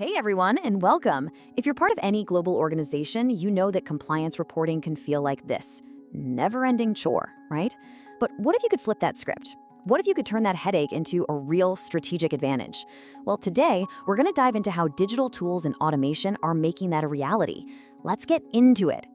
Hey everyone, and welcome. If you're part of any global organization, you know that compliance reporting can feel like this never-ending chore, right? But what if you could flip that script? What if you could turn that headache into a real strategic advantage? Well, today, we're going to dive into how digital tools and automation are making that a reality. Let's get into it.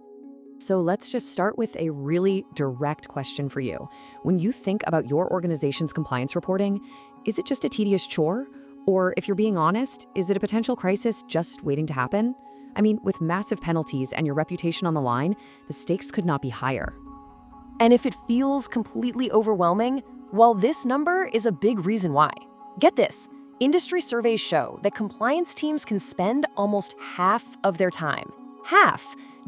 So let's just start with a really direct question for you. When you think about your organization's compliance reporting, is it just a tedious chore? Or if you're being honest, is it a potential crisis just waiting to happen? I mean, with massive penalties and your reputation on the line, the stakes could not be higher. And if it feels completely overwhelming, well, this number is a big reason why. Get this, industry surveys show that compliance teams can spend almost half of their time,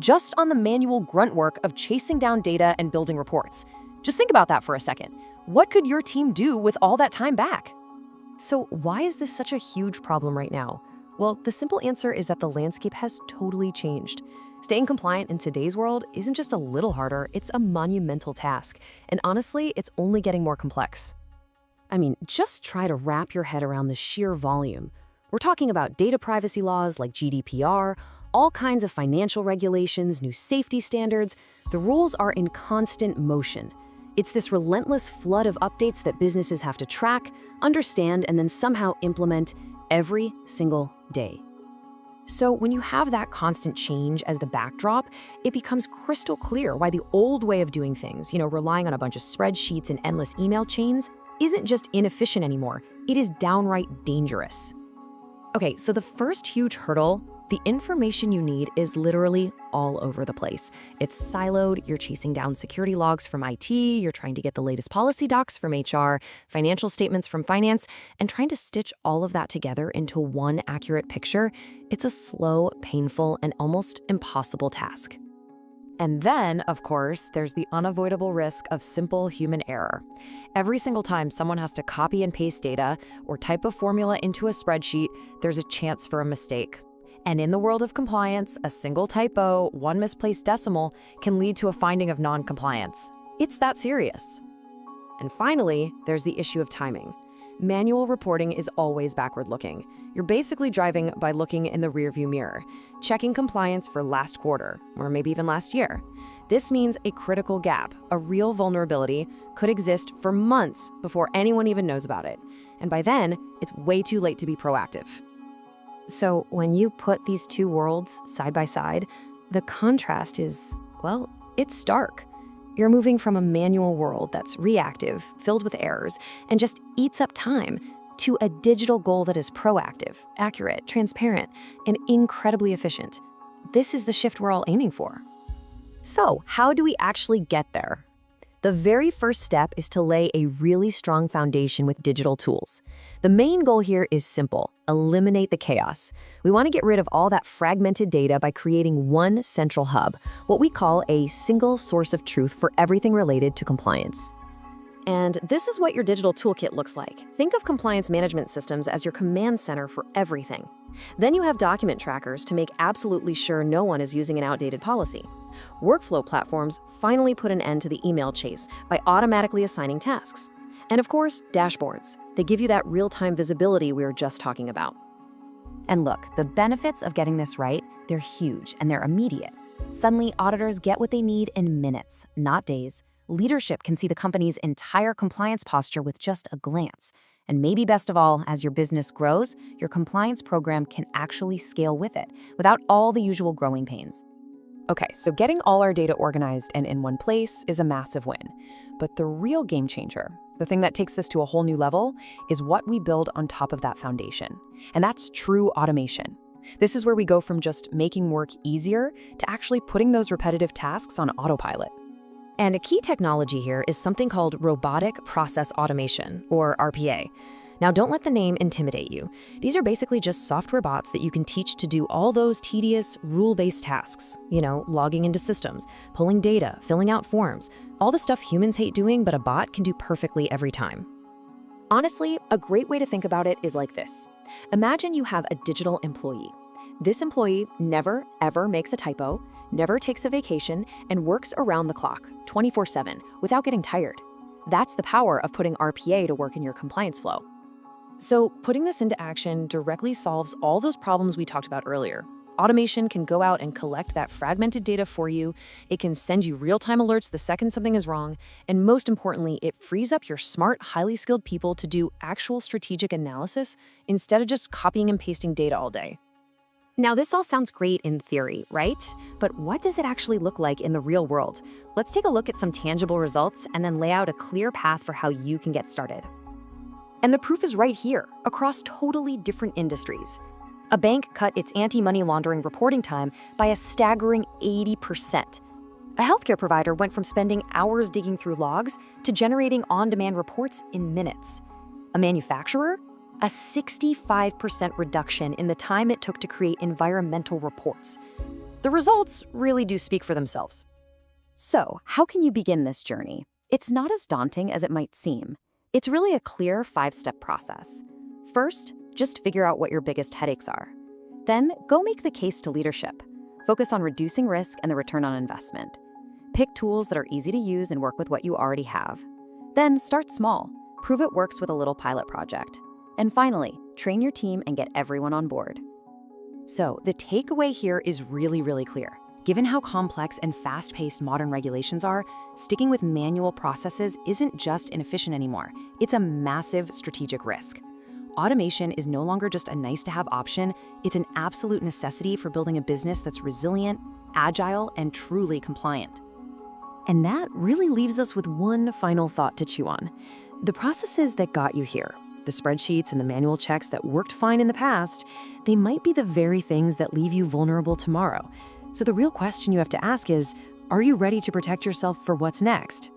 just on the manual grunt work of chasing down data and building reports. Just think about that for a second. What could your team do with all that time back? So why is this such a huge problem right now? Well, the simple answer is that the landscape has totally changed. Staying compliant in today's world isn't just a little harder, it's a monumental task. And honestly, it's only getting more complex. I mean, just try to wrap your head around the sheer volume. We're talking about data privacy laws like GDPR, all kinds of financial regulations, new safety standards. The rules are in constant motion. It's this relentless flood of updates that businesses have to track, understand, and then somehow implement every single day. So when you have that constant change as the backdrop, it becomes crystal clear why the old way of doing things, relying on a bunch of spreadsheets and endless email chains, isn't just inefficient anymore. It is downright dangerous. Okay, so the first huge hurdle, the information you need is literally all over the place. It's siloed, you're chasing down security logs from IT, you're trying to get the latest policy docs from HR, financial statements from finance, and trying to stitch all of that together into one accurate picture. It's a slow, painful, and almost impossible task. And then, of course, there's the unavoidable risk of simple human error. Every single time someone has to copy and paste data or type a formula into a spreadsheet, there's a chance for a mistake. And in the world of compliance, a single typo, one misplaced decimal, can lead to a finding of non-compliance. It's that serious. And finally, there's the issue of timing. Manual reporting is always backward-looking. You're basically driving by looking in the rearview mirror, checking compliance for last quarter, or maybe even last year. This means a critical gap, a real vulnerability, could exist for months before anyone even knows about it. And by then, it's way too late to be proactive. So when you put these two worlds side by side, the contrast is, well, it's stark. You're moving from a manual world that's reactive, filled with errors, and just eats up time, to a digital goal that is proactive, accurate, transparent, and incredibly efficient. This is the shift we're all aiming for. So, how do we actually get there? The very first step is to lay a really strong foundation with digital tools. The main goal here is simple: eliminate the chaos. We want to get rid of all that fragmented data by creating one central hub, what we call a single source of truth for everything related to compliance. And this is what your digital toolkit looks like. Think of compliance management systems as your command center for everything. Then you have document trackers to make absolutely sure no one is using an outdated policy. Workflow platforms finally put an end to the email chase by automatically assigning tasks. And of course, dashboards. They give you that real-time visibility we were just talking about. And look, the benefits of getting this right, they're huge and they're immediate. Suddenly, auditors get what they need in minutes, not days. Leadership can see the company's entire compliance posture with just a glance. And maybe best of all, as your business grows, your compliance program can actually scale with it, without all the usual growing pains. Okay, so getting all our data organized and in one place is a massive win. But the real game changer, the thing that takes this to a whole new level, is what we build on top of that foundation. And that's true automation. This is where we go from just making work easier to actually putting those repetitive tasks on autopilot. And a key technology here is something called robotic process automation, or RPA. Now, don't let the name intimidate you. These are basically just software bots that you can teach to do all those tedious, rule-based tasks. Logging into systems, pulling data, filling out forms, all the stuff humans hate doing, but a bot can do perfectly every time. Honestly, a great way to think about it is like this. Imagine you have a digital employee. This employee never, ever makes a typo, never takes a vacation, and works around the clock, 24/7, without getting tired. That's the power of putting RPA to work in your compliance flow. So putting this into action directly solves all those problems we talked about earlier. Automation can go out and collect that fragmented data for you. It can send you real-time alerts the second something is wrong. And most importantly, it frees up your smart, highly skilled people to do actual strategic analysis instead of just copying and pasting data all day. Now, this all sounds great in theory, right? But what does it actually look like in the real world? Let's take a look at some tangible results and then lay out a clear path for how you can get started. And the proof is right here, across totally different industries. A bank cut its anti-money laundering reporting time by a staggering 80%. A healthcare provider went from spending hours digging through logs to generating on-demand reports in minutes. A manufacturer? A 65% reduction in the time it took to create environmental reports. The results really do speak for themselves. So, how can you begin this journey? It's not as daunting as it might seem. It's really a clear 5-step process. First, just figure out what your biggest headaches are. Then, go make the case to leadership. Focus on reducing risk and the return on investment. Pick tools that are easy to use and work with what you already have. Then, start small. Prove it works with a little pilot project. And finally, train your team and get everyone on board. So, the takeaway here is really clear. Given how complex and fast-paced modern regulations are, sticking with manual processes isn't just inefficient anymore. It's a massive strategic risk. Automation is no longer just a nice-to-have option, it's an absolute necessity for building a business that's resilient, agile, and truly compliant. And that really leaves us with one final thought to chew on. The processes that got you here, the spreadsheets and the manual checks that worked fine in the past, they might be the very things that leave you vulnerable tomorrow. So the real question you have to ask is, are you ready to protect yourself for what's next?